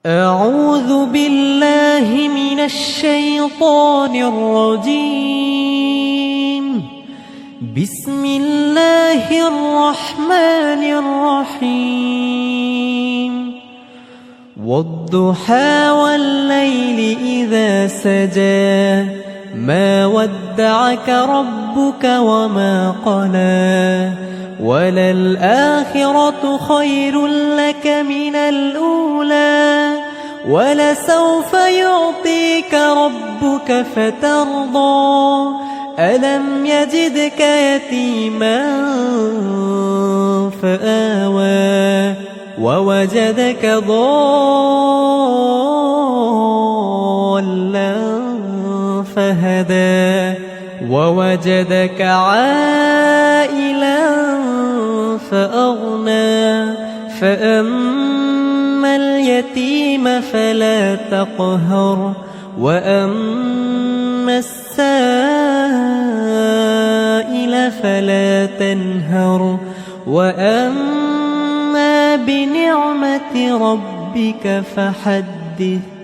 أعوذ بالله من الشيطان الرجيم. بسم الله الرحمن الرحيم. والضحى والليل إذا سجى ما ودعك ربك وما قلى وللآخرة خير لك من الأولى ولسوف يعطيك ربك فترضى ألم يجدك يتيما فآوى ووجدك ضالا فهدى ووجدك عائلا فأغنى فأما اليتيم فلا تقهر وأما السائل فلا تنهر وأما بنعمة ربك فحدث.